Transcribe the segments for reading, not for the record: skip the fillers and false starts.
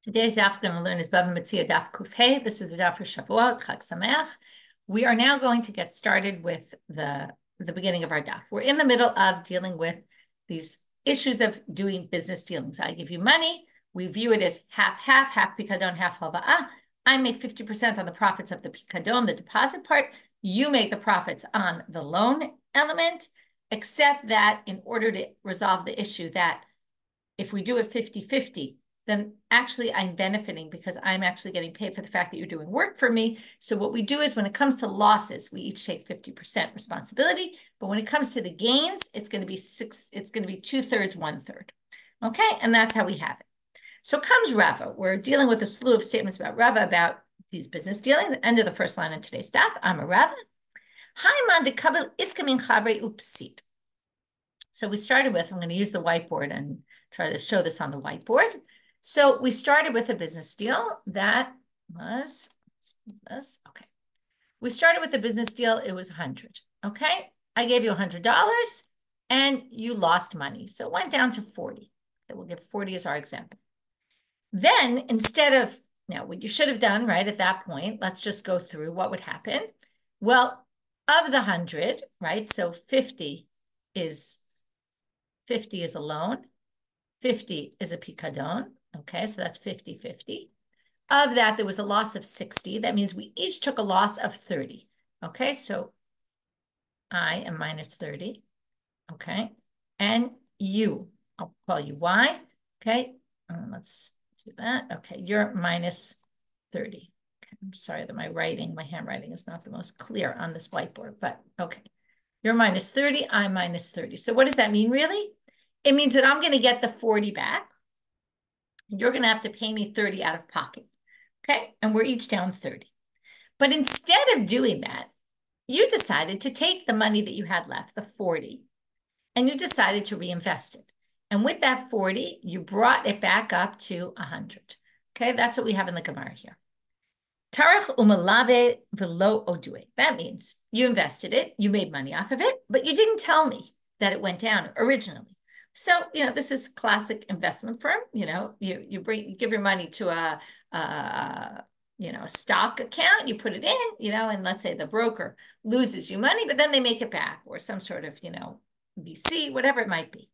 Today's daf we're going to learn is Bava Metzia daf Kufhei. This is the daf for Shavuot, Chag Sameach. We are now going to get started with the beginning of our daf. We're in the middle of dealing with these issues of doing business dealings. I give you money. We view it as half pikadon, half halva'ah. I make 50% on the profits of the pikadon, the deposit part. You make the profits on the loan element, except that in order to resolve the issue that if we do it 50-50, then actually I'm benefiting because I'm actually getting paid for the fact that you're doing work for me. So what we do is when it comes to losses, we each take 50% responsibility. But when it comes to the gains, it's going to be 2/3, 1/3. Okay, and that's how we have it. So comes Rava. We're dealing with a slew of statements about Rava about these business dealings. The end of the first line in today's daf. I'm a Rava. Iska min upsit. So we started with, I'm going to use the whiteboard and try to show this on the whiteboard. So we started with a business deal that was, let's move this, okay. We started with a business deal, it was 100, okay? I gave you $100 and you lost money. So it went down to 40. Okay, we'll give 40 as our example. Then instead of, now what you should have done, right, at that point, let's just go through what would happen. Well, of the 100, right, so 50 is a loan, 50 is a pikadon. Okay, so that's 50-50. Of that, there was a loss of 60. That means we each took a loss of 30. Okay, so I am minus 30. Okay, and you, I'll call you Y. Okay, let's do that. Okay, you're minus 30. Okay, I'm sorry that my handwriting is not the most clear on this whiteboard, but okay. You're minus 30, I'm minus 30. So what does that mean, really? It means that I'm going to get the 40 back. You're going to have to pay me 30 out of pocket, okay? And we're each down 30. But instead of doing that, you decided to take the money that you had left, the 40, and you decided to reinvest it. And with that 40, you brought it back up to 100, okay? That's what we have in the Gemara here. Tarach umalave velo odue. That means you invested it, you made money off of it, but you didn't tell me that it went down originally. So, this is classic investment firm. You give your money to a stock account, you put it in, and let's say the broker loses you money, but then they make it back or some sort of, VC, whatever it might be.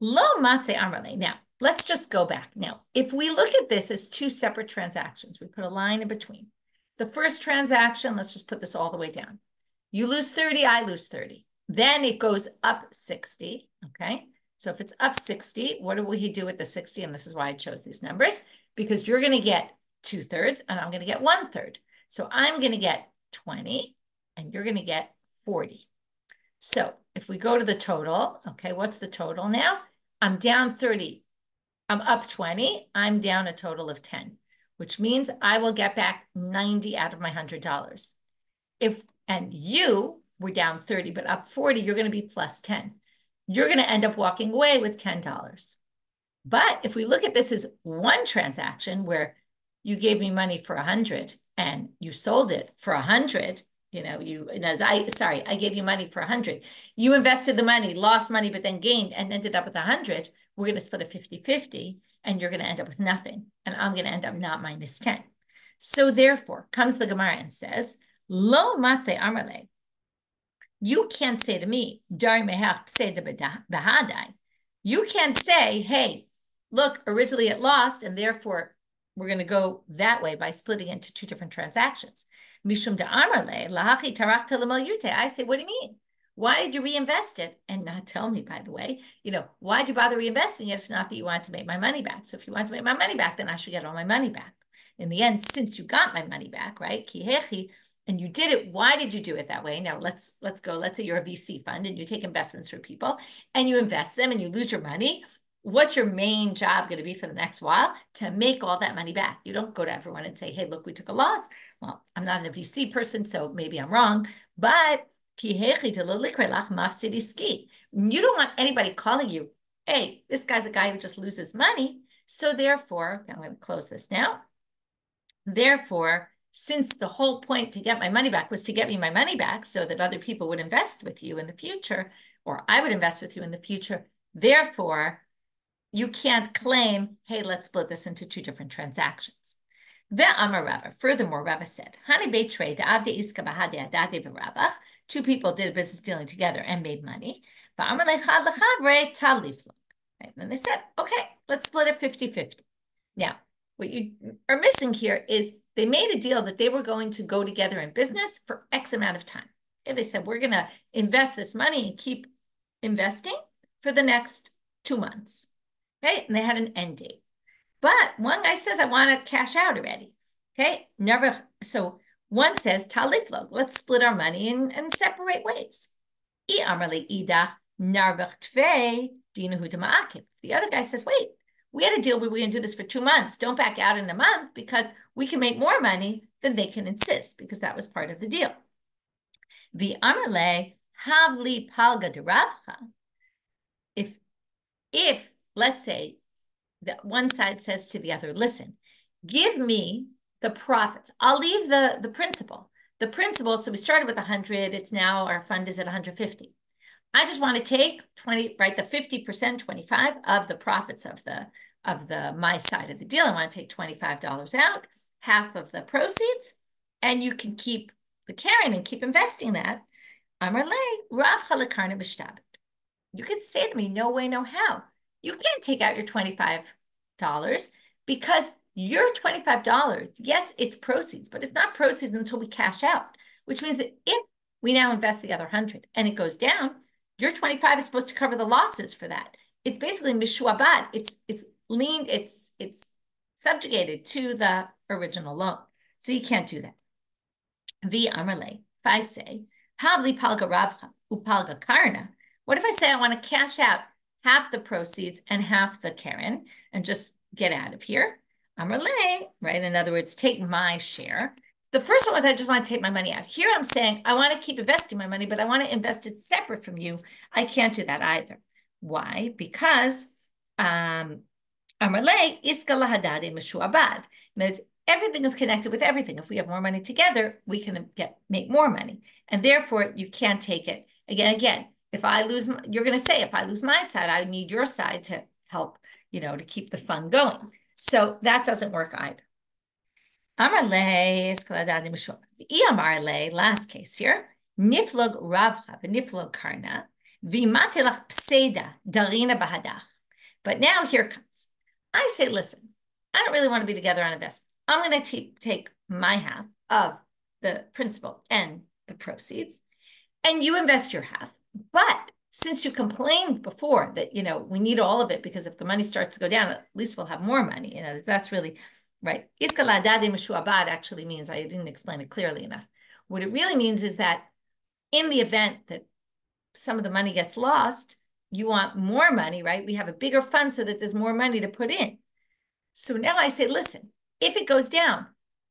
Lo matze amrale. Now, let's just go back. Now, if we look at this as two separate transactions, we put a line in between. The first transaction, let's just put this all the way down. You lose 30, I lose 30. Then it goes up 60, okay? So if it's up 60, what do we do with the 60? And this is why I chose these numbers, because you're going to get 2/3 and I'm going to get 1/3. So I'm going to get 20 and you're going to get 40. So if we go to the total, okay, what's the total now? I'm down 30. I'm up 20. I'm down a total of 10, which means I will get back 90 out of my $100. And you were down 30, but up 40, you're going to be plus 10. You're going to end up walking away with $10. But if we look at this as one transaction where you gave me money for 100 and you sold it for 100, I gave you money for 100. You invested the money, lost money, but then gained and ended up with 100. We're going to split it 50-50 and you're going to end up with nothing. And I'm going to end up not minus 10. So therefore, comes the Gemara and says, Lo matze amrale. You can't say to me, you can't say, hey, look, originally it lost, and therefore we're going to go that way by splitting it into two different transactions. I say, what do you mean? Why did you reinvest it and not tell me, by the way? Why did you bother reinvesting it if not that you wanted to make my money back? So if you want to make my money back, then I should get all my money back. In the end, since you got my money back, right? And you did it. Why did you do it that way? Now let's go. Let's say you're a VC fund and you take investments for people and you invest them and you lose your money. What's your main job going to be for the next while? To make all that money back. You don't go to everyone and say, hey, look, we took a loss. Well, I'm not a VC person, so maybe I'm wrong, but you don't want anybody calling you, hey, this guy's a guy who just loses money. So therefore, I'm going to close this now. Therefore, since the whole point to get my money back was to get me my money back so that other people would invest with you in the future, or I would invest with you in the future, therefore, you can't claim, hey, let's split this into two different transactions. Ve'amar Rava. Furthermore, Rava said, Hani beitrei da'avde iska b'hadei adade v'ravach. Two people did a business dealing together and made money. Ve'amar lechad lechavre taliflo. And then they said, okay, let's split it 50-50. Now, what you are missing here is they made a deal that they were going to go together in business for X amount of time. And they said, we're going to invest this money and keep investing for the next 2 months, right? And they had an end date. But one guy says, I want to cash out already, okay? Never. So one says, taliflog, let's split our money and separate ways. The other guy says, wait, we had a deal we were going to do this for 2 months. Don't back out in a month because we can make more money than they can insist because that was part of the deal. The Amarle havli palga de Ravcha. If let's say that one side says to the other, listen, give me the profits. I'll leave the principal. The principal, so we started with 100. It's now our fund is at 150. I just want to take 20, right? The 50%, 25 of the profits of my side of the deal. I want to take $25 out, half of the proceeds, and you can keep the carrying and keep investing that. Amar le Rav Halakarna B'Shtabit. You could say to me, no way, no how. You can't take out your $25 because your $25, yes, it's proceeds, but it's not proceeds until we cash out, which means that if we now invest the other 100 and it goes down, your 25 is supposed to cover the losses for that. It's basically mishuabad. It's leaned, it's subjugated to the original loan. So you can't do that. V Amarle, if I say, Havli palga ravcha upalga karna, what if I say I want to cash out half the proceeds and half the karen and just get out of here? Amarle, right? In other words, take my share. The first one was I just want to take my money out. Here I'm saying I want to keep investing my money, but I want to invest it separate from you. I can't do that either. Why? Because Amarle iska lahadade mishuabad. Everything is connected with everything. If we have more money together, we can make more money. And therefore, you can't take it. Again, if I lose, you're going to say, if I lose my side, I need your side to help, to keep the fund going. So that doesn't work either. Amarle, last case here. Niflog ravcha v'niflog karna v'imatelach pseida darina bahadach. But now here comes. I say, listen, I don't really want to be together on investment. I'm going to take my half of the principal and the proceeds, and you invest your half. But since you complained before that, we need all of it because if the money starts to go down, at least we'll have more money. That's really right. Iska la'adade mishuabad actually means, I didn't explain it clearly enough. What it really means is that in the event that some of the money gets lost, you want more money, right? We have a bigger fund so that there's more money to put in. So now I say, listen, if it goes down,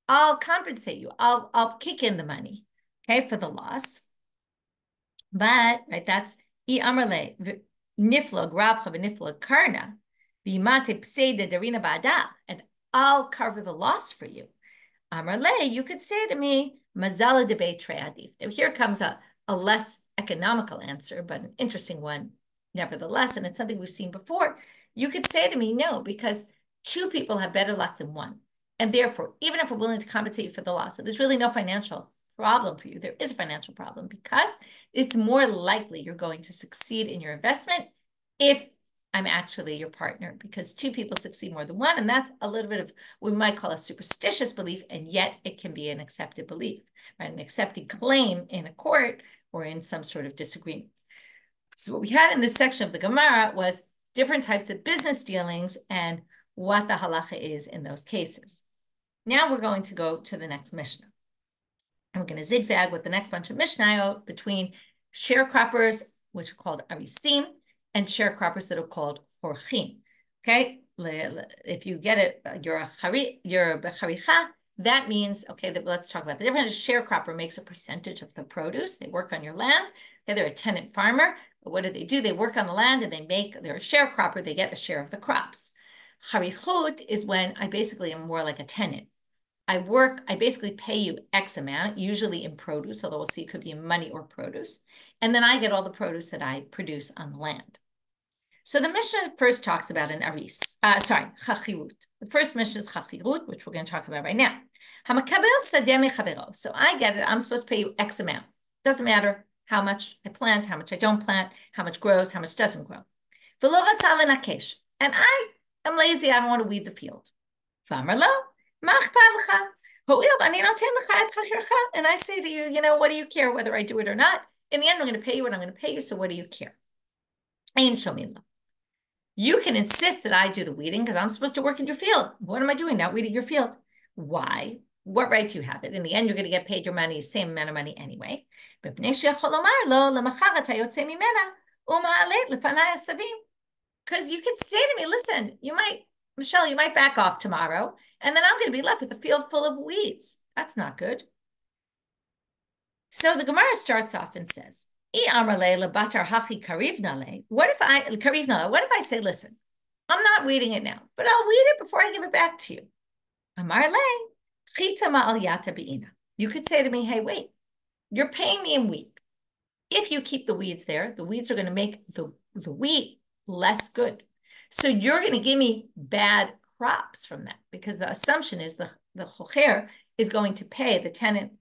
I'll compensate you. I'll kick in the money, okay, for the loss. But, right, that's amarle niflog ravcha v'niflog karna v'imate pseida darina ba'adach, and I'll cover the loss for you. Amarle, you could say to me, mazala de beitrei adif. Now here comes a less economical answer, but an interesting one nevertheless, and it's something we've seen before. You could say to me, no, because 2 people have better luck than 1. And therefore, even if we're willing to compensate you for the loss, there's really no financial problem for you. There is a financial problem because it's more likely you're going to succeed in your investment if I'm actually your partner, because 2 people succeed more than 1. And that's a little bit of what we might call a superstitious belief, and yet it can be an accepted belief, right? An accepted claim in a court or in some sort of disagreement. So what we had in this section of the Gemara was different types of business dealings and what the halakha is in those cases. Now we're going to go to the next Mishnah. And we're going to zigzag with the next bunch of Mishnayot between sharecroppers, which are called arisim, and sharecroppers that are called horchim. Okay? If you get it, you're a becharicha. That means, okay, let's talk about the difference. A sharecropper makes a percentage of the produce. They work on your land. Okay, they're a tenant farmer. But what do? They work on the land and they're a sharecropper. They get a share of the crops. Harichut is when I basically am more like a tenant. I basically pay you X amount, usually in produce, although we'll see it could be in money or produce. And then I get all the produce that I produce on the land. So the Mishnah first talks about an aris. Chachirut. The first Mishnah is chachirut, which we're going to talk about right now. So I get it. I'm supposed to pay you X amount. Doesn't matter how much I plant, how much I don't plant, how much grows, how much doesn't grow. And I am lazy. I don't want to weed the field. And I say to you, what do you care whether I do it or not? In the end, I'm going to pay you what I'm going to pay you. So what do you care? You can insist that I do the weeding because I'm supposed to work in your field. What am I doing? Not weeding your field. Why? What right do you have it? In the end, you're going to get paid your money, same amount of money anyway. Because you could say to me, listen, Michelle, you might back off tomorrow, and then I'm going to be left with a field full of weeds. That's not good. So the Gemara starts off and says, what if I say, listen, I'm not weeding it now, but I'll weed it before I give it back to you. You could say to me, hey, wait, you're paying me in wheat. If you keep the weeds there, the weeds are going to make the wheat less good. So you're going to give me bad crops from that, because the assumption is the chokher is going to pay the tenant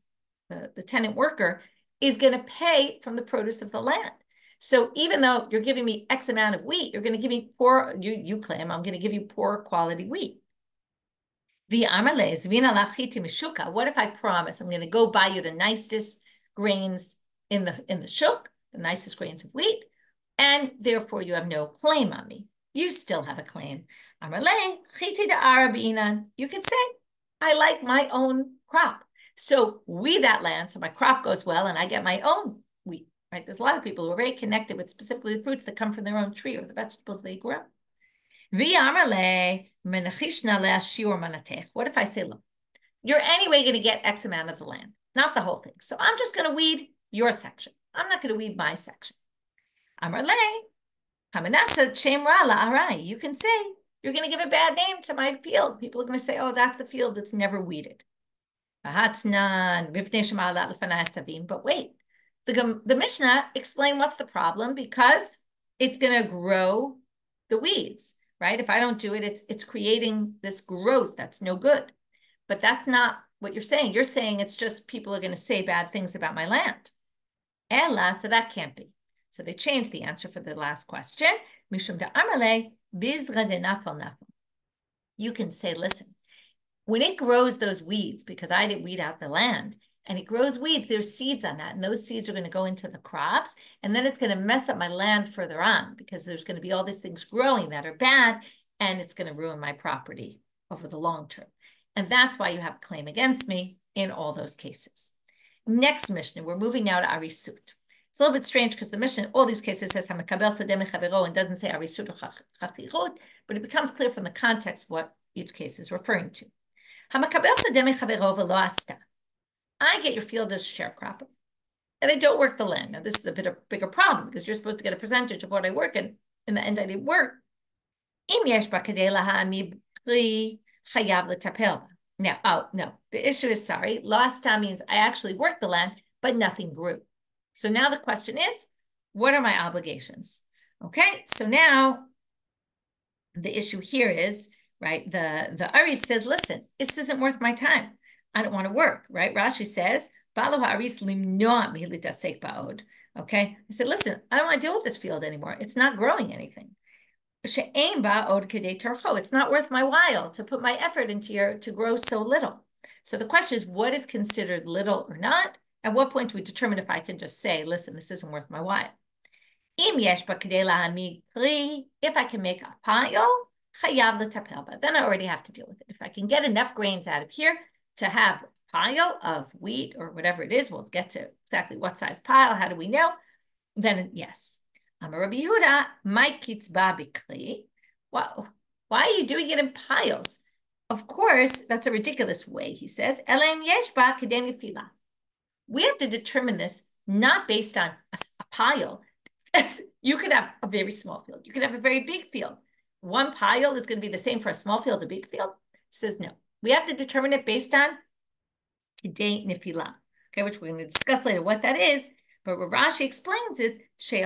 worker is going to pay from the produce of the land. So even though you're giving me X amount of wheat, you're going to give me poor, you claim I'm going to give you poor quality wheat. What if I promise I'm going to go buy you the nicest grains in the shuk, the nicest grains of wheat, and therefore you have no claim on me? You still have a claim. You can say, I like my own crop. So weed that land so my crop goes well and I get my own wheat, right? There's a lot of people who are very connected with specifically the fruits that come from their own tree or the vegetables they grow. What if I say, look, you're anyway going to get X amount of the land, not the whole thing. So I'm just going to weed your section. I'm not going to weed my section. You can say, you're going to give a bad name to my field. People are going to say, oh, that's the field that's never weeded. But wait, the Mishnah explained what's the problem, because it's going to grow the weeds, right? If I don't do it, it's creating this growth that's no good. But that's not what you're saying. You're saying it's just people are going to say bad things about my land. Ella, so that can't be. So they changed the answer for the last question. You can say, listen, when it grows those weeds, because I didn't weed out the land, and it grows weeds, there's seeds on that, and those seeds are going to go into the crops, and then it's going to mess up my land further on, because there's going to be all these things growing that are bad, and it's going to ruin my property over the long term. And that's why you have a claim against me in all those cases. Next Mishnah, we're moving now to arisut. It's a little bit strange because the Mishnah, all these cases, says hamakabel sadeh mechavero and doesn't say arisut or chachirut, but it becomes clear from the context what each case is referring to. Hamakabel sadeh mechavero v'lo asta. I get your field as sharecropper, and I don't work the land. Now, this is a bigger problem because you're supposed to get a percentage of what I work, and in the end, I didn't work. Im yesh ba kadei laha'ami pri chayav l'tapel. Now, no, the issue is, lo asta means I actually worked the land, but nothing grew. So now the question is, what are my obligations? Okay, so now the issue here is, right, the Aris says, listen, this isn't worth my time. I don't want to work, right? Rashi says, okay, I said, listen, I don't want to deal with this field anymore. It's not growing anything. It's not worth my while to put my effort into to grow so little. So the question is, what is considered little or not? At what point do we determine if I can just say, listen, this isn't worth my while? If I can make a pile, then I already have to deal with it. If I can get enough grains out of here to have a pile of wheat or whatever it is, we'll get to exactly what size pile, how do we know? Then yes. Rabbi Yehuda, my kitzba bikli. Wow, why are you doing it in piles? Of course, that's a ridiculous way, he says. We have to determine this not based on a pile. You could have a very small field. You could have a very big field. One pile is going to be the same for a small field, a big field. He says no. We have to determine it based on kidei nefila, okay, which we're going to discuss later what that is. But what Rashi explains is, if you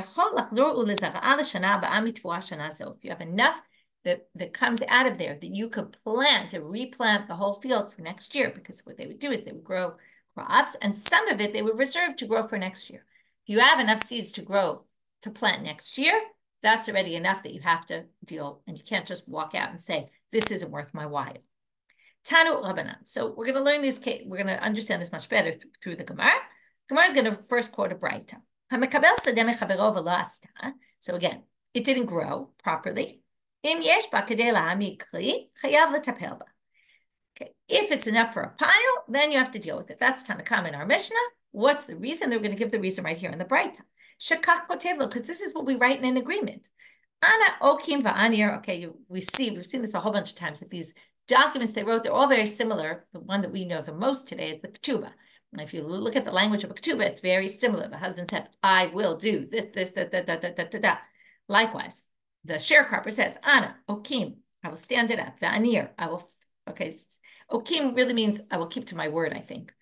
have enough that comes out of there that you could plant and replant the whole field for next year, because what they would do is they would grow crops, and some of it they would reserve to grow for next year. If you have enough seeds to grow to plant next year, that's already enough that you have to deal, and you can't just walk out and say, this isn't worth my while. Tanu Rabbanan. So we're going to learn these, we're going to understand this much better through the Gemara. Gemara is going to first quote a Braita. So again, it didn't grow properly. Okay, if it's enough for a pile, then you have to deal with it. That's Tanakam in our Mishnah. What's the reason? They're going to give the reason right here in the Braita. Because this is what we write in an agreement. Ana okim va'anir. Okay, we've seen this a whole bunch of times, that these documents they wrote, they're all very similar. The one that we know the most today is the ketubah. And if you look at the language of a ketubah, it's very similar. The husband says, I will do this, that. Likewise, the sharecropper says, Ana, okim, I will stand it up. Va'anir, I will, okay, okim really means I will keep to my word, I think.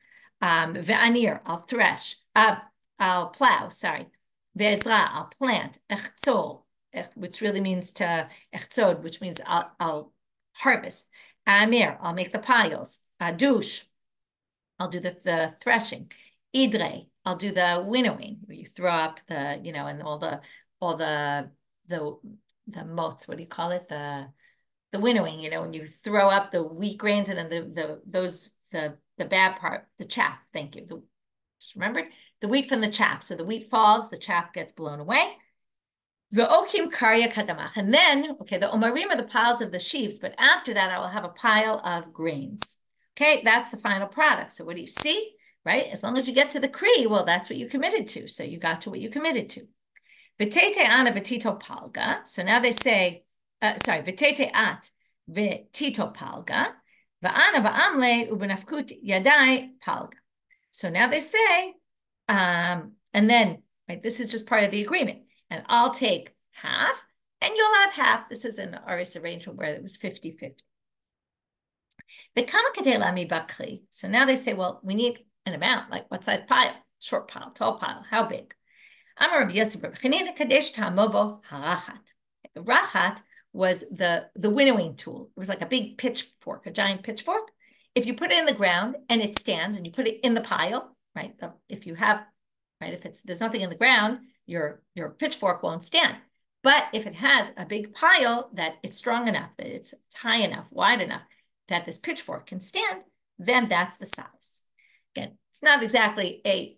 Va'anir, I'll thresh. I'll plow, sorry. Ve'ezra, I'll plant. Echtzol, which really means to, echtzod, which means I'll harvest. Amir, I'll make the piles. Adush, I'll do the threshing. Idre, I'll do the winnowing, where you throw up the, and all the motes, what do you call it? The winnowing, when you throw up the wheat grains and then the bad part, the chaff, thank you. Just remembered the wheat from the chaff. So the wheat falls, the chaff gets blown away. The okim karya kadamach. And then, okay, the omarim are the piles of the sheaves, but after that, I will have a pile of grains. Okay, that's the final product. So what do you see, right? As long as you get to the kri, well, that's what you committed to. So you got to what you committed to. V'tete ana v'tito palga. So now they say, v'tete at v'tito palga. V'ana v'amle u'benafkut yadai palga. So now they say, and then, right, this is just part of the agreement. And I'll take half, and you'll have half. This is an Aris arrangement where it was 50-50. So now they say, well, we need an amount, like what size pile? Short pile, tall pile, how big? The rachat was the winnowing tool. It was like a big pitchfork, a giant pitchfork. If you put it in the ground and it stands, and you put it in the pile, right? If there's nothing in the ground, your pitchfork won't stand. But if it has a big pile that it's strong enough, that it's high enough, wide enough, that this pitchfork can stand, then that's the size. Again, it's not exactly a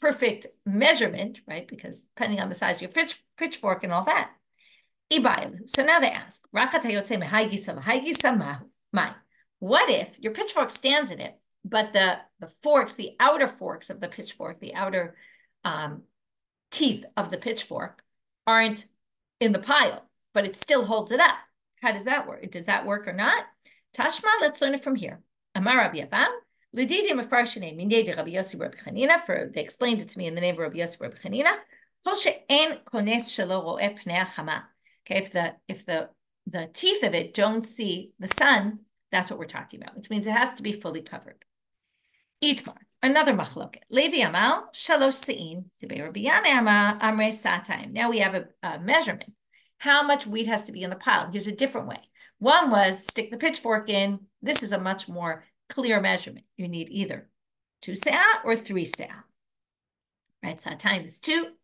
perfect measurement, right? Because depending on the size of your pitchfork and all that. So now they ask, what if your pitchfork stands in it, but the forks, the outer forks of the pitchfork, the outer teeth of the pitchfork aren't in the pile, but it still holds it up? How does that work? Does that work or not? Tashma, let's learn it from here. Amar Rabbi Yavam, they explained it to me in the name of Rabbi Yossi Rabbi Chanina. Okay, if the teeth of it don't see the sun, that's what we're talking about, which means it has to be fully covered. Itmar, another machloket. Levi amal shalosh sein. Rabbi Yannai amrei satayim. Now we have a measurement. How much wheat has to be in the pile? Here's a different way. One was stick the pitchfork in. This is a much more clear measurement. You need either 2 se'ah or 3 se'ah. Right? Satayim is 2.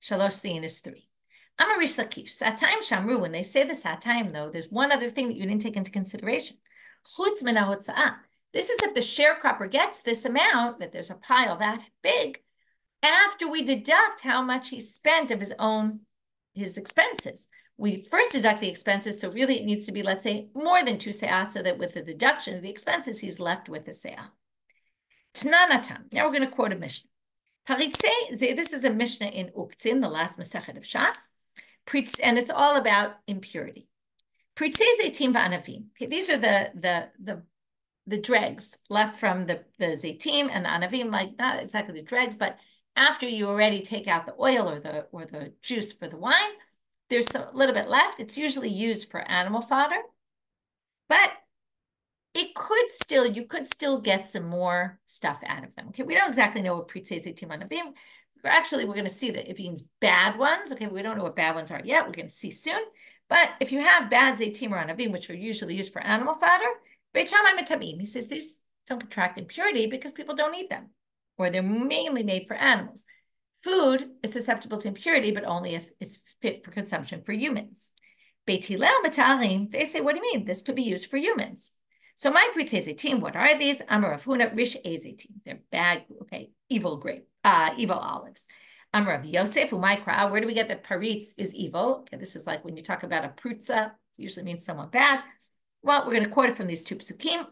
Shalosh sein is 3. I'm a Rish Lakish. Satayim shamru. When they say the satayim, though, there's one other thing that you didn't take into consideration. Chutz min hahotza'ah. This is if the sharecropper gets this amount, that there's a pile that big, after we deduct how much he spent of his expenses. We first deduct the expenses, so really it needs to be, let's say, more than 2 se'ah, so that with the deduction of the expenses, he's left with a se'ah. T'nanatam. Now we're going to quote a Mishnah. This is a Mishnah in Uktzin, the last Masechet of Shas, and it's all about impurity. Okay, these are the dregs left from the zaitim and the anavim, like not exactly the dregs, but after you already take out the oil or the juice for the wine, there's a little bit left. It's usually used for animal fodder, but you could still get some more stuff out of them. Okay, we don't exactly know what pritzei zaitim anavim. Actually, we're going to see that it means bad ones. Okay, we don't know what bad ones are yet. We're going to see soon. But if you have bad zaytim or anavim, which are usually used for animal fodder, Beit Shammai mitamim, he says these don't contract impurity because people don't eat them, or they're mainly made for animals. Food is susceptible to impurity, but only if it's fit for consumption for humans. Beit Hillel mitarim, they say, what do you mean? This could be used for humans. So my pritzei zaytim, what are these? Amar Rav Huna rish zaytim. They're bad, okay, evil olives. Amar Rav Yosef u'maikra. Where do we get that paritz is evil? Okay, this is like when you talk about a prutza, it usually means someone bad. Well, we're going to quote it from these two psukim.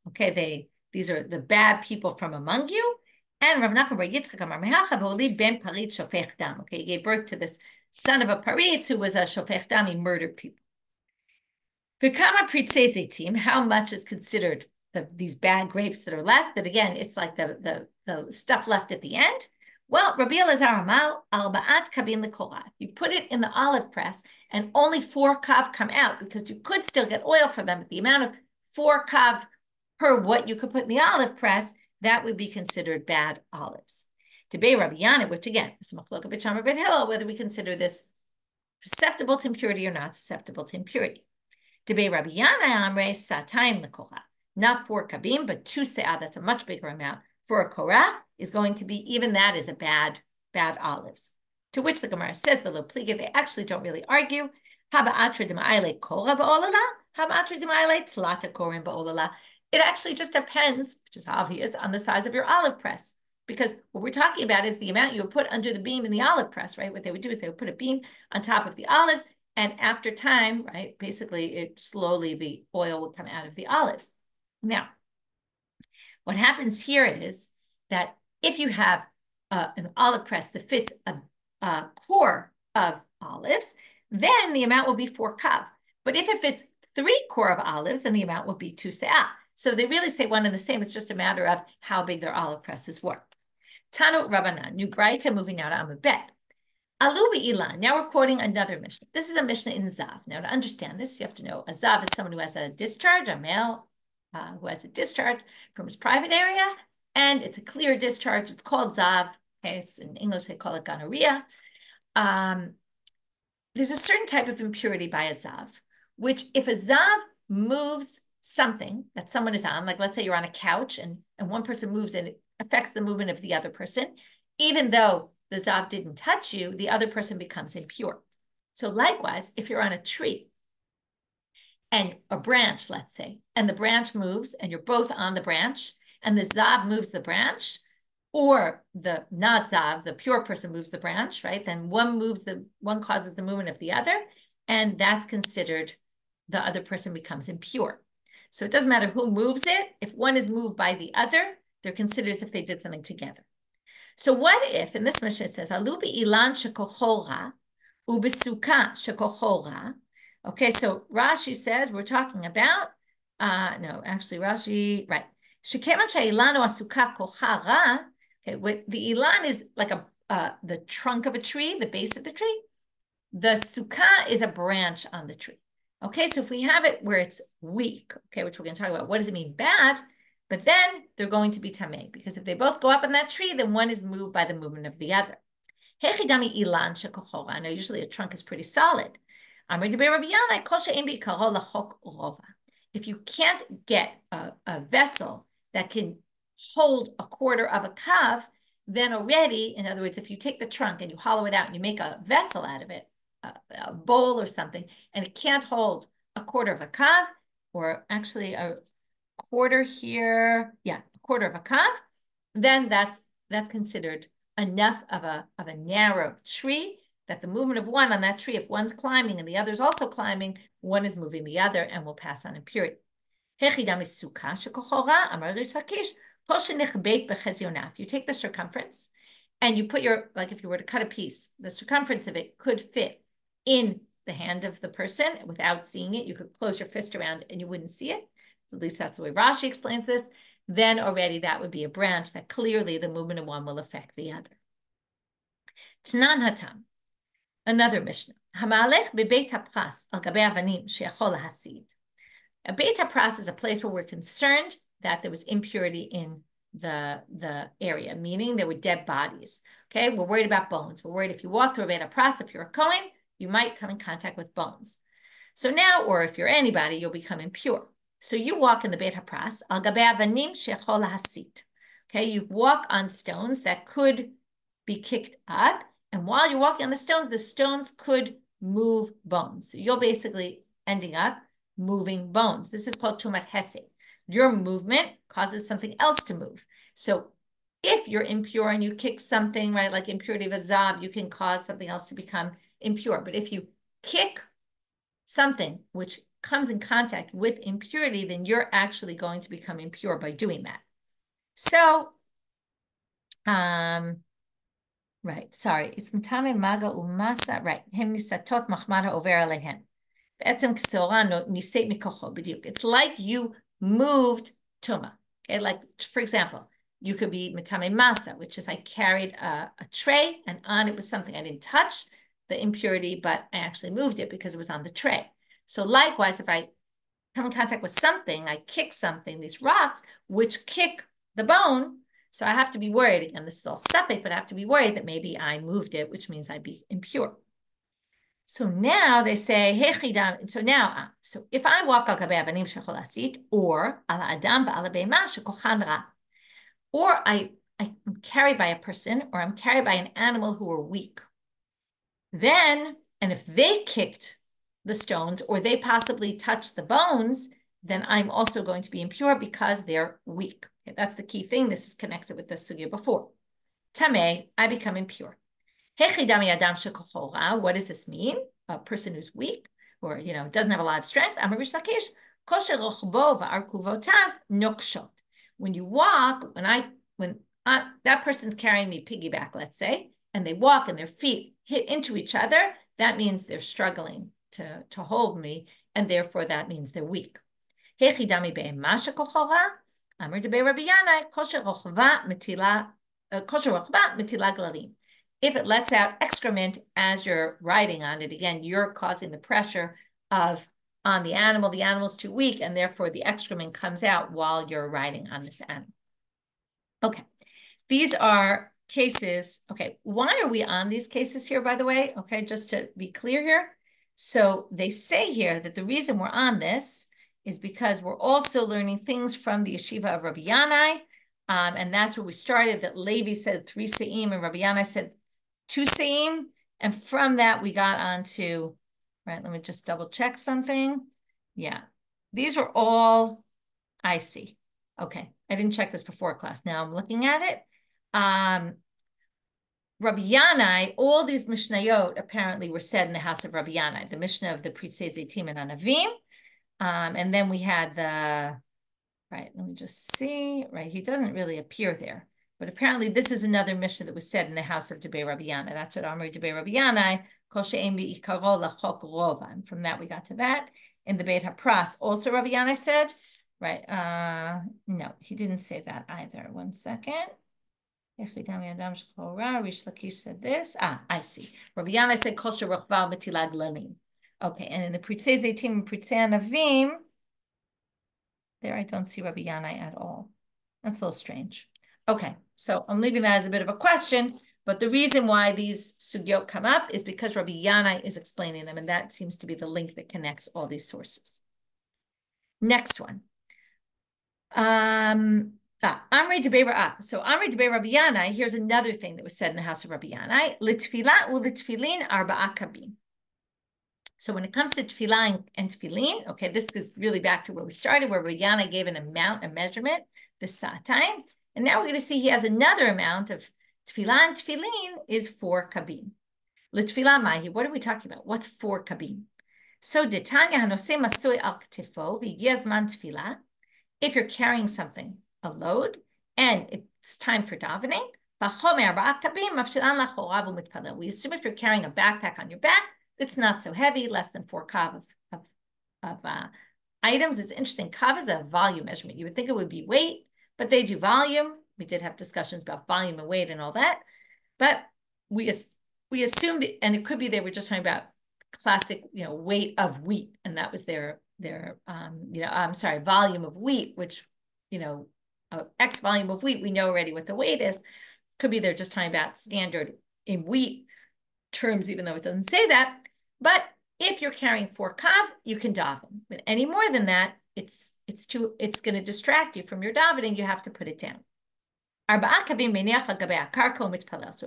Okay, these are the bad people from among you. And Rav Nachman bar Yitzchak amar mehalcha v'oli ben paritz shofech dam. Okay, he gave birth to this son of a paritz who was a shofech dam. He murdered people. V'kama pritzei zaytim, how much is considered these bad grapes that are left? That again, it's like the stuff left at the end. Well, Rabbi Elazar amal arba'at kabin lekora. You put it in the olive press, and only 4 kav come out because you could still get oil for them. But the amount of 4 kav per what you could put in the olive press, that would be considered bad olives. Debei Rabbi Yannai, which again is machloka beit Shammai beit Hillel, whether we consider this susceptible to impurity or not susceptible to impurity. Debei Rabbi Yannai amrei satayim lekora. Not 4 kabim, but 2 se'ah, that's a much bigger amount. For a korah is going to be, even that is a bad olives. To which the Gemara says, v'lo pliga, they actually don't really argue. Haba atra d'ma'ile korah ba'olala, haba atra d'ma'ile tlata korim ba'olala. It actually just depends, which is obvious, on the size of your olive press. Because what we're talking about is the amount you would put under the beam in the olive press, right? What they would do is they would put a beam on top of the olives, and after time, right, basically slowly the oil would come out of the olives. Now, what happens here is that if you have an olive press that fits a core of olives, then the amount will be 4 kav. But if it fits 3 core of olives, then the amount will be 2 se'ah. So they really say one and the same. It's just a matter of how big their olive presses were. Tanu Rabbanan, new Braita, moving now to Amud Bet. Alu Ilan. Now we're quoting another Mishnah. This is a Mishnah in Zav. Now to understand this, you have to know a Zav is someone who has a discharge, a male who has a discharge from his private area, and it's a clear discharge. It's called Zav. Okay, in English they call it gonorrhea. There's a certain type of impurity by a Zav, which if a Zav moves something that someone is on, like let's say you're on a couch and one person moves and it affects the movement of the other person, even though the Zav didn't touch you, the other person becomes impure. So likewise, if you're on a tree and a branch, let's say, and the branch moves and you're both on the branch and the Zav moves the branch, or the not Zav, the pure person moves the branch, right? Then one causes the movement of the other, and that's considered the other person becomes impure. So it doesn't matter who moves it. If one is moved by the other, they're considered as if they did something together. So what if, in this Mishnah it says, Alubi ilan shekochora, ubisuka shekochora. Okay, so Rashi says we're talking about, no, actually Rashi, right. Shekeman she'ilanu asuka kochara. Okay, the ilan is like the trunk of a tree, the base of the tree. The sukkah is a branch on the tree. Okay, so if we have it where it's weak, okay, which we're going to talk about, what does it mean bad? But then they're going to be tamei, because if they both go up on that tree, then one is moved by the movement of the other. Hechidami ilan shekochora. I know usually a trunk is pretty solid. Rabbi Yannai, kol she'ein bi'karo lachok rova. If you can't get a vessel that can hold a quarter of a kav, then already, in other words, if you take the trunk and you hollow it out and you make a vessel out of it, a bowl or something, and it can't hold a quarter of a kav, or actually a quarter here, a quarter of a kav, then that's considered enough of a narrow tree that the movement of one on that tree, if one's climbing and the other's also climbing, one is moving the other and will pass on impurity. If you take the circumference and you put like if you were to cut a piece, the circumference of it could fit in the hand of the person without seeing it. You could close your fist around and you wouldn't see it. At least that's the way Rashi explains this. Then already that would be a branch that clearly the movement of one will affect the other. Tanan hatam, another Mishnah. Hamalech bebeit hapras al gabei avanim sheyachol lahasid. A beit hapras is a place where we're concerned that there was impurity in the area, meaning there were dead bodies. Okay, we're worried about bones. We're worried if you walk through a Beit HaPras, if you're a Kohen, you might come in contact with bones. So now, or if you're anybody, you'll become impure. So you walk in the Beit HaPras, al gabei avanim shechol hasit. Okay, you walk on stones that could be kicked up, and while you're walking on the stones could move bones. So you're basically ending up moving bones. This is called tumat hesed. Your movement causes something else to move. So if you're impure and you kick something, right, like impurity of a zav, you can cause something else to become impure. But if you kick something which comes in contact with impurity, then you're actually going to become impure by doing that. So, right, sorry, it's mitame maga umasa, right, hem nisatot machmara over alehem. It's like you moved tuma. Okay, like for example, you could be mitame masa, which is I carried a tray and on it was something I didn't touch, the impurity, but I actually moved it because it was on the tray. So likewise, if I come in contact with something, I kick something, these rocks, which kick the bone. So I have to be worried, and this is all separate, but I have to be worried that maybe I moved it, which means I'd be impure. So now they say, so if I walk al gabei avanim shechol hasit, or ala adam v'ala beima shekochan ra, or I'm carried by a person, or I'm carried by an animal who are weak, then, and if they kicked the stones, or they possibly touched the bones, then I'm also going to be impure because they're weak. Okay, that's the key thing. This is connected with the sugya before. Tameh, I become impure. What does this mean? A person who's weak or doesn't have a lot of strength. When you walk, when that person's carrying me piggyback, let's say, and they walk and their feet hit into each other, that means they're struggling to hold me, and therefore that means they're weak. If it lets out excrement as you're riding on it, again, you're causing the pressure on the animal. The animal's too weak, and therefore the excrement comes out while you're riding on this animal. Okay, these are cases. Okay, why are we on these cases here, by the way? Okay, just to be clear here. So they say here that the reason we're on this is because we're also learning things from the yeshiva of Rabbi Yannai, and that's where we started, that Levi said 3 se'im and Rabbi Yannai said 2 se'im, and from that we got on to, right, let me just double check something. Yeah, these are all, I see. Okay, I didn't check this before class. Now I'm looking at it. Rabbi Yannai, all these Mishnayot apparently were said in the house of Rabbi Yannai, the Mishnah of the Pritzei Zeitim and Anavim. And then we had right, let me just see, right, he doesn't really appear there. But apparently this is another Mishnah that was said in the house of Debei Rabbi Yannai. That's what Amri Debei Rabbi Yannai, Kol she'ein bi'ikaro lachok rova. And from that we got to that. In the Beit HaPras, also Rabbi Yannai said, right, no, he didn't say that either. One second. Rish Lakish said this. I see. Rabbi Yannai said, Kol she'rochva metilag lalim. Okay, and in the Pritzei Zeitim and Pritzei Anavim, there I don't see Rabbi Yannai at all. That's a little strange. Okay, so I'm leaving that as a bit of a question, but the reason why these sugyot come up is because Rabbi Yannai is explaining them, and that seems to be the link that connects all these sources. Next one. Amrei Debei Rabbi Yannai, here's another thing that was said in the house of Rabbi Yannai, Litfilah u'litfilin arba'a kabim. So when it comes to tefillah and tefillin, okay, this is really back to where we started, where Rabbi Yannai gave an amount, a measurement, the time. And now we're going to see he has another amount of tefillah and tefillin is 4 kabim. L'tefillah mahi, what are we talking about? What's 4 kabim? So detanya hanoseh masui al ktifo v'yigeh zman tefillah. If you're carrying something, a load, and it's time for davening, we assume if you're carrying a backpack on your back, it's not so heavy, less than 4 kav of items. It's interesting. Kav is a volume measurement. You would think it would be weight, but they do volume. We did have discussions about volume and weight and all that. But we assumed, and it could be they were just talking about classic, weight of wheat, and that was their volume of wheat, which, X volume of wheat, we know already what the weight is. Could be they're just talking about standard in wheat terms, even though it doesn't say that. But if you're carrying 4 kav, you can daven. But any more than that, it's going to distract you from your davening. You have to put it down. So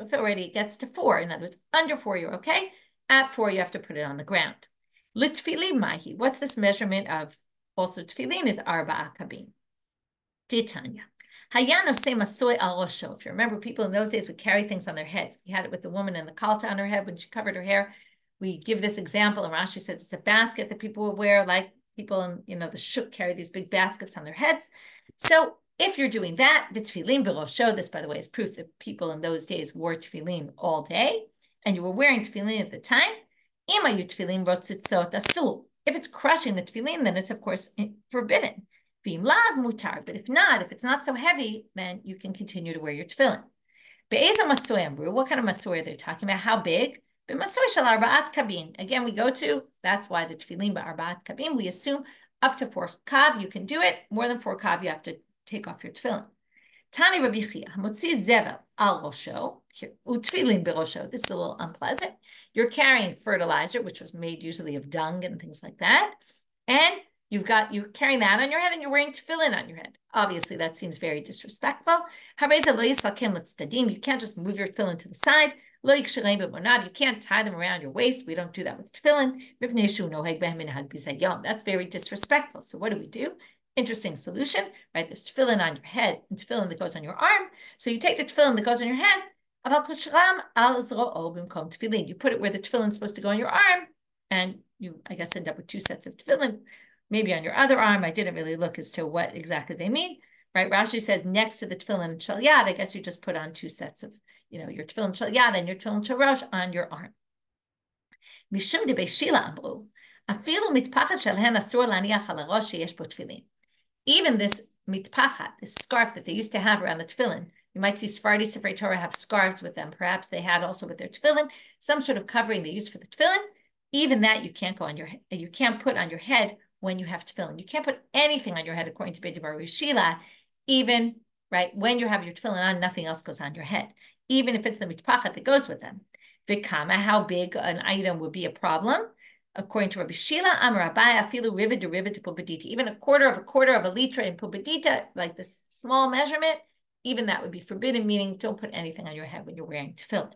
if it already gets to 4, in other words, under 4, you're okay. At 4, you have to put it on the ground. Litfilin mahi. What's this measurement of also tefillin is 4 kabim. Titania. If you remember, people in those days would carry things on their heads. We had it with the woman in the kalta on her head when she covered her hair. We give this example, and Rashi says it's a basket that people would wear, like people in the shuk carry these big baskets on their heads. So if you're doing that, the tefillin b'rosho, this, by the way, is proof that people in those days wore tefillin all day, and you were wearing tefillin at the time. If it's crushing the tefillin, then it's, of course, forbidden. Mutar, but if it's not so heavy, then you can continue to wear your tefillin. What kind of masoy they're talking about? How big? Again, we go to, that's why the tefillin ba'arbaat kabim, we assume up to 4 kav, you can do it. More than 4 kav, you have to take off your tefillin. Tani Rabbi Chia, hamotzi zevel al rosho, utefillin berosho. This is a little unpleasant. You're carrying fertilizer, which was made usually of dung and things like that. And you're carrying that on your head and you're wearing tefillin on your head. Obviously, that seems very disrespectful. You can't just move your tefillin to the side. You can't tie them around your waist. We don't do that with tefillin. That's very disrespectful. So what do? Interesting solution, right? There's tefillin on your head and tefillin that goes on your arm. So you take the tefillin that goes on your head, you put it where the tefillin is supposed to go on your arm, and you, I guess, end up with 2 sets of tefillin. Maybe on your other arm. I didn't really look as to what exactly they mean, right? Rashi says next to the tefillin shel yad, I guess you just put on 2 sets of, your tefillin shel yad and your tefillin shel rosh on your arm. Mishum de beishila amru, afilu mitpachat shelhen asur laniach al harosh sheyesh bo tefillin. Even this mitpachat, this scarf that they used to have around the tefillin, you might see Sephardi Sefer Torah have scarves with them. Perhaps they had also with their tefillin some sort of covering they used for the tefillin. Even that you can't you can't put on your head when you have tefillin. You can't put anything on your head according to Beit Bar Shila, even, right, when you have your tefillin on, nothing else goes on your head, even if it's the mitpachat that goes with them. Vikama, how big an item would be a problem? According to Rabbi Shila, Amar Abai, afilu rivet to pubedita, even a quarter of a litra in pubedita, like this small measurement, even that would be forbidden, meaning don't put anything on your head when you're wearing tefillin.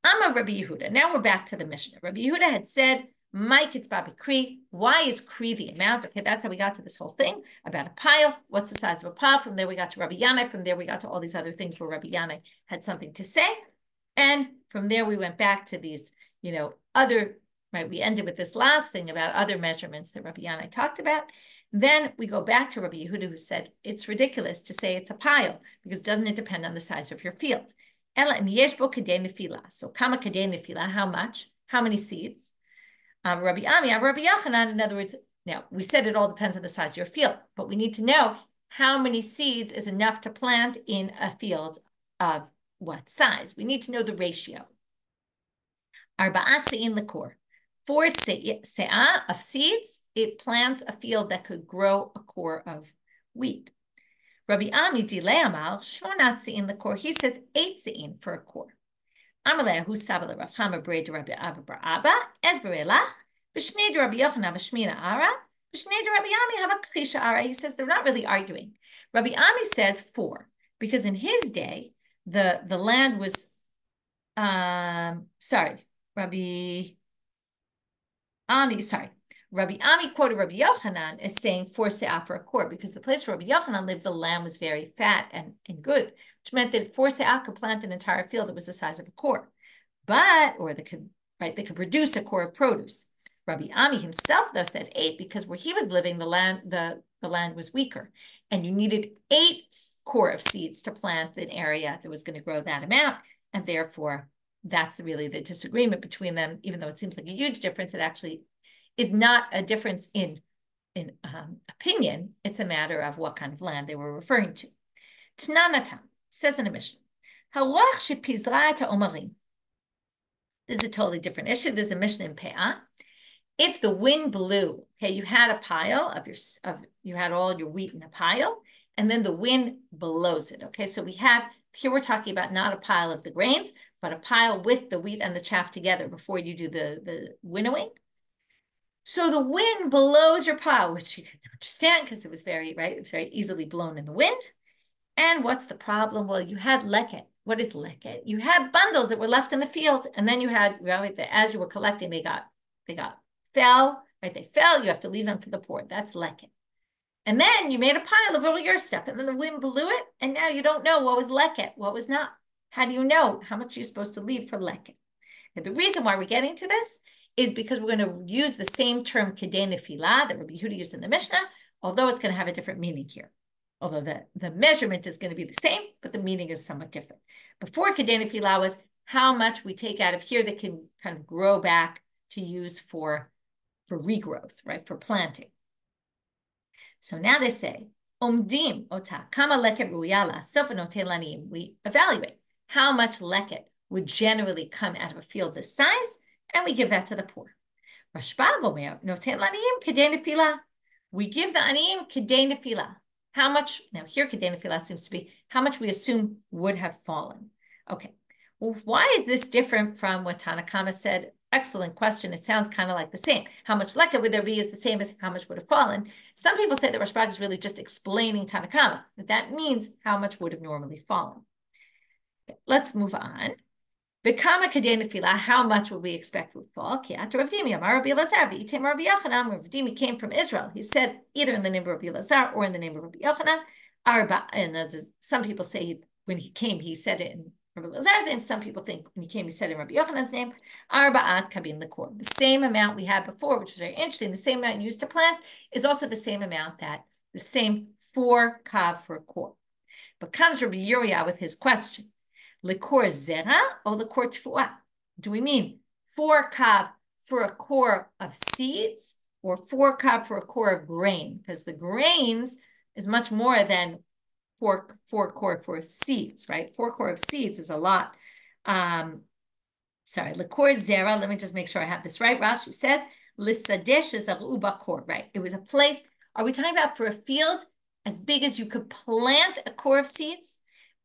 Amar Rabbi Yehuda. Now we're back to the Mishnah. Rabbi Yehuda had said, Mike, it's Babi Kri. Why is Kri the amount? Okay, that's how we got to this whole thing about a pile. What's the size of a pile? From there, we got to Rabbi Yannai. From there, we got to all these other things where Rabbi Yannai had something to say. And from there, we went back to these, other, right? We ended with this last thing about other measurements that Rabbi Yannai talked about. Then we go back to Rabbi Yehuda, who said, it's ridiculous to say it's a pile because doesn't it depend on the size of your field? So kama kadei nefila, how much? How many seeds? Rabbi Yochanan, in other words, now we said it all depends on the size of your field, but we need to know how many seeds is enough to plant in a field of what size. We need to know the ratio. Arba'a se'in l'kor. 4 se'ah of seeds, it plants a field that could grow a core of wheat. Rabbi Ami dilei amal, shmonat se'in l'kor. He says 8 se'in for a core. Amalei hu sabala Rav Chama brei Rabbi Abba bar Abba esberelach b'shnei Rabbi Yochanan v'shmina ara b'shnei Rabbi Ami have a klisha ara. He says they're not really arguing. Rabbi Ami says 4 because in his day the land was Rabbi Ami quoted Rabbi Yochanan as saying 4 se'ah for a core because the place where Rabbi Yochanan lived, the land was very fat and good, which meant that 4 se'ah could plant an entire field that was the size of a core. They could produce a core of produce. Rabbi Ami himself, though, said 8 because where he was living, the land was weaker. And you needed 8 core of seeds to plant an area that was going to grow that amount. And therefore, that's really the disagreement between them. Even though it seems like a huge difference, it actually is not a difference in opinion. It's a matter of what kind of land they were referring to. T'nanatam says in a Mishnah, Haruach shepizra omarim. This is a totally different issue. There's a Mishnah in Pe'ah. If the wind blew, okay, you had a pile you had all your wheat in a pile, and then the wind blows it. Okay, so here we're talking about not a pile of the grains, but a pile with the wheat and the chaff together before you do the winnowing. So the wind blows your pile, which you can understand because it was very easily blown in the wind. And what's the problem? Well, you had leket. What is leket? You had bundles that were left in the field, and then you had, as you were collecting, they fell, right? They fell. You have to leave them for the poor. That's leket. And then you made a pile of all your stuff, and then the wind blew it, and now you don't know what was leket, what was not. How do you know how much you're supposed to leave for leket? And the reason why we're getting to this is because we're going to use the same term kedei nefilah that Rabbi Yehuda used in the Mishnah, although it's going to have a different meaning here. Although the measurement is going to be the same, but the meaning is somewhat different. Before kedei nefilah was how much we take out of here that can kind of grow back to use for regrowth, right, for planting. So now they say, omdim ota kama leket ruya la'asaf v'noten la'aniyim. We evaluate how much leket would generally come out of a field this size, and we give that to the poor. Rashba gomer noten la'aniyim kedei nefilah. We give the aniyim kedei nefilah. How much, now here kedei nefilah seems to be how much we assume would have fallen. Okay, well, why is this different from what Tanna Kama said? Excellent question. It sounds kind of like the same. How much leket would there be is the same as how much would have fallen. Some people say that Rashbag is really just explaining Tanna Kama, that means how much would have normally fallen. Okay, let's move on. V'kama kedei nefilah, how much would we expect would fall? Ki ata Rav Dimi amar Rabbi Elazar v'item Rabbi Yochanan. Rav Dimi came from Israel. He said either in the name of Rabbi Elazar or in the name of Rabbi Yochanan. And some people say when he came, he said it in Rabbi Elazar's name. Some people think when he came, he said it in Rabbi Yochanan's name. Arba'at kabin l'kor. The same amount we had before, which was very interesting. The same amount used to plant is also the same amount the same 4 kav for a kor. But comes Rabbi Uriah with his question. L'kor zera or l'kor tfuah? Do we mean 4 kav for a core of seeds or 4 kav for a core of grain? Because the grains is much more than 4 core for seeds, right? 4 core of seeds is a lot. Sorry, l'kor zera. Let me just make sure I have this right. Rashi says l'sadesh is a ruba core, right? It was a place. Are we talking about for a field as big as you could plant a core of seeds?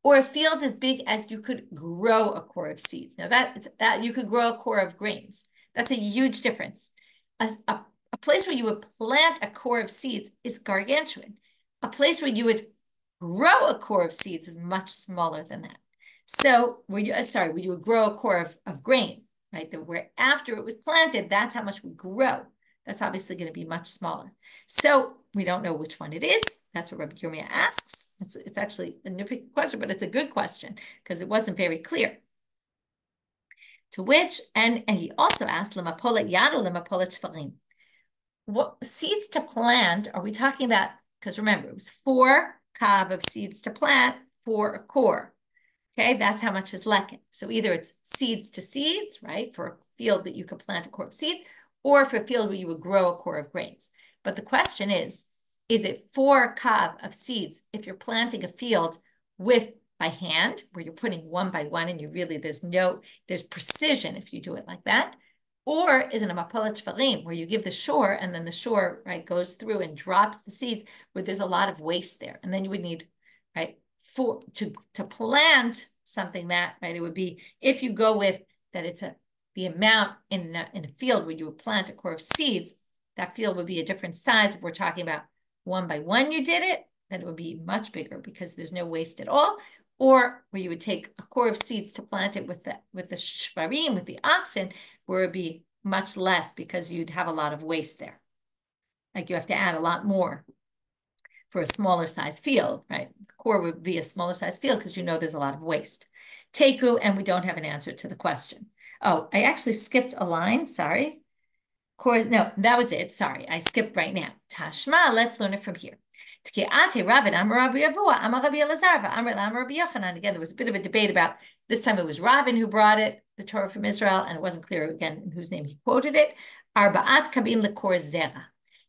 Or a field as big as you could grow a core of seeds. Now that you could grow a core of grains. That's a huge difference. A place where you would plant a core of seeds is gargantuan. A place where you would grow a core of seeds is much smaller than that. So where you would grow a core of grain, right? Where after it was planted, that's how much we grow. That's obviously going to be much smaller. So we don't know which one it is. That's what Rabbi Yirmiyah asks. It's actually a nitpicky question, but it's a good question because it wasn't very clear. To which, and he also asked, L'mapolet yad or l'mapolet shvarim? What seeds to plant are we talking about? Because remember, it was 4 kav of seeds to plant for a core. Okay, that's how much is leket. So either it's seeds to seeds, right, for a field that you could plant a core of seeds, or for a field where you would grow a core of grains. But the question is it 4 kav of seeds if you're planting a field by hand, where you're putting one by one and there's precision if you do it like that? Or is it a mapolet shvarim, where you give the shore and then the shore, right, goes through and drops the seeds where there's a lot of waste there. And then you would need, right, to plant something that, right, it would be, if you go with that it's the amount in a field where you would plant a core of seeds, that field would be a different size. If we're talking about one by one you did it, then it would be much bigger because there's no waste at all. Or where you would take a core of seeds to plant it with the shvarim, with the oxen, where it would be much less because you'd have a lot of waste there. Like you have to add a lot more for a smaller size field, right? The core would be a smaller size field because there's a lot of waste. Teku, and we don't have an answer to the question. Oh, I actually skipped a line, sorry. No, that was it, sorry. I skipped right now. Tashma, let's learn it from here. Again, there was a bit of a debate about, this time it was Ravin who brought it, the Torah from Israel, and it wasn't clear again in whose name he quoted it. Arba'at kabin l'kor zera.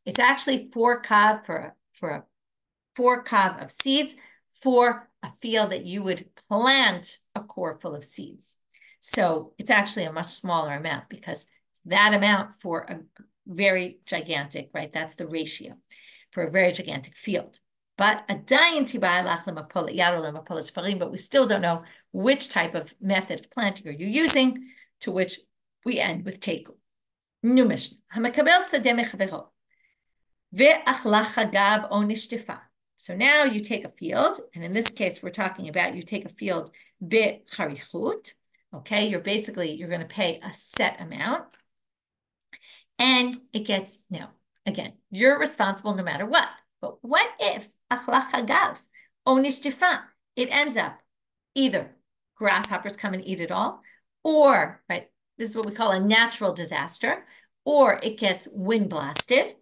It's actually 4 kav for a 4 kav of seeds for a field that you would plant a core full of seeds. So it's actually a much smaller amount because that amount for a very gigantic, right? That's the ratio for a very gigantic field. But we still don't know which type of method of planting are you using, to which we end with teku. New Mishnah. So now you take a field, and in this case, we're talking about you take a field b'charichut. Okay, you're going to pay a set amount, and it gets, now, again, you're responsible no matter what. But what if halakha gav onish difa? It ends up either grasshoppers come and eat it all, or, right, this is what we call a natural disaster, or it gets wind blasted.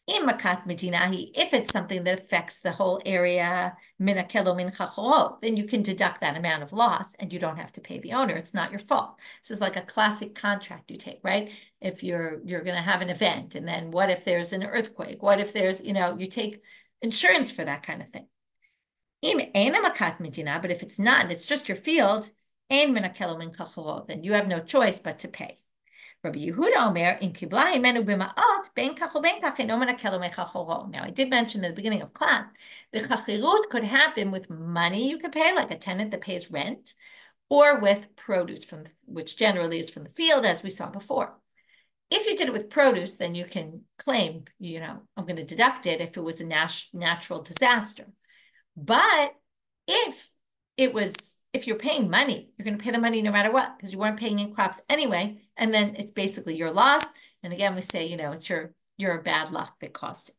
If it's something that affects the whole area, then you can deduct that amount of loss and you don't have to pay the owner. It's not your fault. This is like a classic contract you take, right? If you're going to have an event, and then what if there's an earthquake? What if there's, you take insurance for that kind of thing. But if it's not, and it's just your field, then you have no choice but to pay. Rabbi Yehuda Omer, in kibla himenu b'ma'at, ben kach o ben kach eno menakelo mechachoro. Now, I did mention at the beginning of class, the chachirut could happen with money you could pay, like a tenant that pays rent, or with produce, which generally is from the field, as we saw before. If you did it with produce, then you can claim, I'm going to deduct it if it was a natural disaster. But if you're paying money, you're going to pay the money no matter what, because you weren't paying in crops anyway, and then it's basically your loss. And again, we say, it's your bad luck that caused it.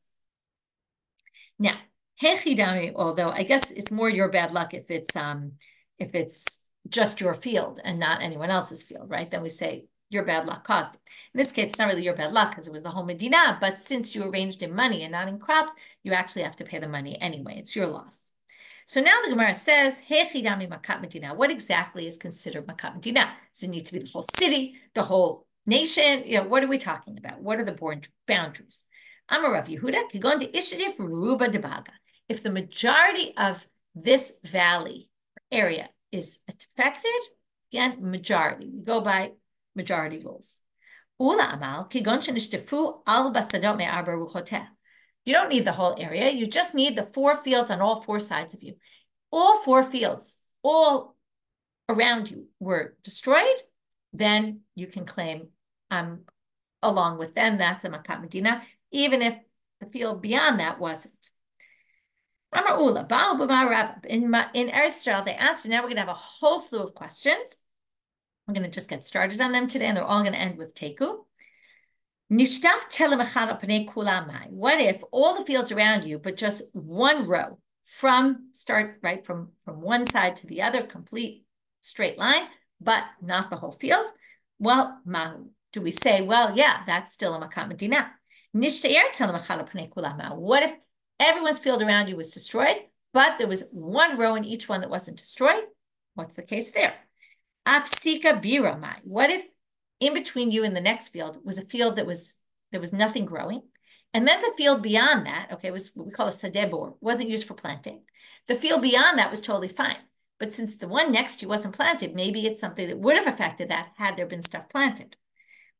Now, hechidami, although I guess it's more your bad luck if it's just your field and not anyone else's field, right? Then we say your bad luck caused it. In this case, it's not really your bad luck because it was the whole Medina, but since you arranged in money and not in crops, you actually have to pay the money anyway. It's your loss. So now the Gemara says, what exactly is considered makat medina? Does it need to be the whole city, the whole nation? What are we talking about? What are the boundaries? Amar Rav Yehuda, kigon de'ishdif ruba debaga. If the majority of this valley area is affected, again, majority. We go by majority rules. Ula amal, kigon shenishdefu al basadot me'arba ruchoteh. You don't need the whole area. You just need the 4 fields on all 4 sides of you. All 4 fields, all around you were destroyed, then you can claim along with them. That's a makat medina, even if the field beyond that wasn't. Amar Ula, Rava. In Eretz Israel, they asked, and now we're going to have a whole slew of questions. I'm going to just get started on them today, and they're all going to end with teku. What if all the fields around you, but just one row from one side to the other, complete straight line, but not the whole field? Well, do we say, well, yeah, that's still a makat medina? What if everyone's field around you was destroyed, but there was one row in each one that wasn't destroyed? What's the case there? Afsika biramai. What if in between you and the next field was a field there was nothing growing, and then the field beyond that, okay, was what we call a sadebor, wasn't used for planting. The field beyond that was totally fine, but since the one next to you wasn't planted, maybe it's something that would have affected that had there been stuff planted.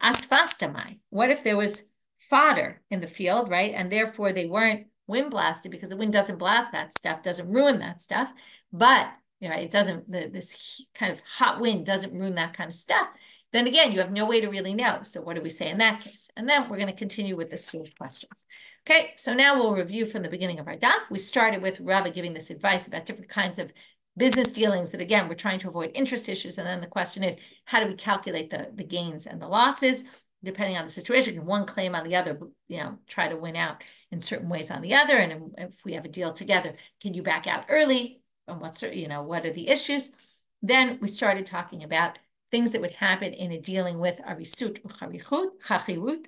Asfastamai. What if there was fodder in the field, right, and therefore they weren't wind blasted because the wind doesn't blast that stuff, doesn't ruin that stuff, but it doesn't. This kind of hot wind doesn't ruin that kind of stuff. Then again, you have no way to really know. So what do we say in that case? And then we're going to continue with this slew of questions. Okay, so now we'll review from the beginning of our daf. We started with Rava giving this advice about different kinds of business dealings that, again, we're trying to avoid interest issues. And then the question is, how do we calculate the gains and the losses? Depending on the situation, can one claim on the other, try to win out in certain ways on the other. And if we have a deal together, can you back out early? And what are the issues? Then we started talking about things that would happen in a dealing with arisut chachirut,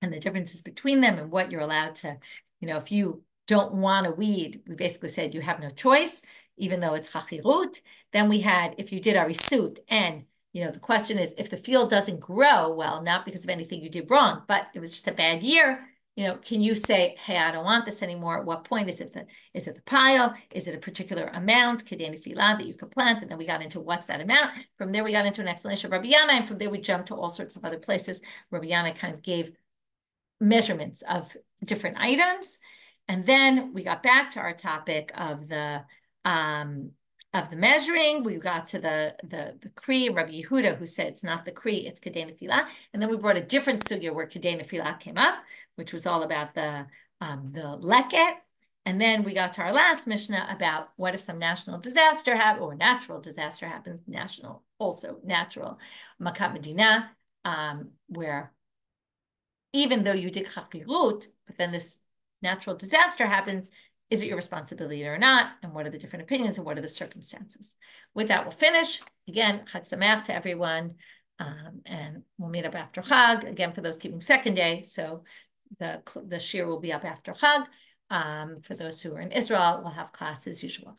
and the differences between them and what you're allowed to, if you don't want a weed, we basically said you have no choice, even though it's chachirut. Then we had, if you did arisut, and, the question is, if the field doesn't grow, well, not because of anything you did wrong, but it was just a bad year, can you say, hey, I don't want this anymore? At what point is it the pile? Is it a particular amount, kedeni filah, that you can plant? And then we got into what's that amount. From there, we got into an explanation of Rabbi Yannai, and from there, we jumped to all sorts of other places. Rabbi Yannai kind of gave measurements of different items. And then we got back to our topic of the measuring. We got to the kri, Rabbi Yehuda, who said it's not the kri, it's kedei nefilah. And then we brought a different sugya where kedei nefilah came up, which was all about the leket. And then we got to our last Mishnah about what if some national disaster happens, or natural disaster happens, also natural, Makat Medina, where even though you did chakirut, but then this natural disaster happens, is it your responsibility or not? And what are the different opinions and what are the circumstances? With that, we'll finish. Again, Chag Sameach to everyone. And we'll meet up after Chag, again, for those keeping second day. So the shiur will be up after Chag. For those who are in Israel, we'll have class as usual.